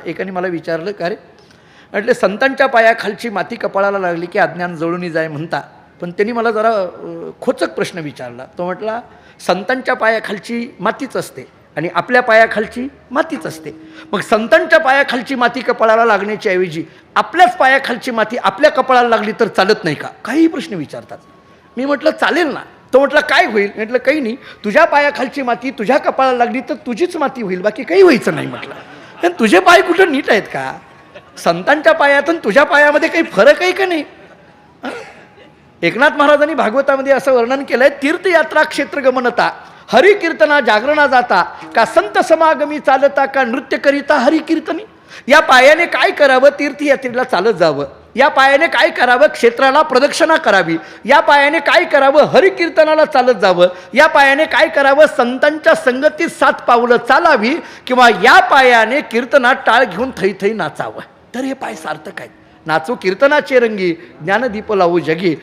एकाने मला विचारलं, का रे म्हटले संतांच्या पायाखालची माती कपाळाला लागली की अज्ञान जळून जाय म्हणता, पण त्यांनी मला जरा खोचक प्रश्न विचारला. तो म्हटला संतांच्या पायाखालची मातीच असते आणि आपल्या पायाखालची मातीच असते, मग संतांच्या पायाखालची माती कपाळाला लागण्याची ऐवजी आपल्याच पायाखालची माती आपल्या कपाळाला लागली तर चालत नाही का? काही प्रश्न विचारतात. मी म्हटलं चालेल ना. तो म्हटलं काय होईल? म्हटलं काही नाही, तुझ्या पायाखालची माती तुझ्या कपाळाला लागली तर तुझीच माती होईल, बाकी काही व्हायचं नाही. म्हटलं तुझे पाय कुठं नीट आहेत का? संतांच्या पायात आणि तुझ्या पायामध्ये काही फरक आहे का नाही? एकनाथ महाराजांनी भागवतामध्ये असं वर्णन केलंय, तीर्थयात्रा क्षेत्र गमनता हरी कीर्तना जागरणा जाता, का संत समागमी चालता, का नृत्य करिता हरी कीर्तनी. या पायाने काय करावं? तीर्थयात्रेला चालत जावं. या पायाने काय करावं? क्षेत्राला प्रदक्षिणा करावी. या पायाने काय करावं? हरिकीर्तनाला चालत जावं. या पायाने काय करावं? संतांच्या संगतीत 7 पावलं चालावी, किंवा या पायाने कीर्तनात टाळ घेऊन थै थै नाचावं. तर हे पाय सार्थक आहेत. नाचो कीर्तनाचे रंगी, ज्ञानदीप लावू जगी.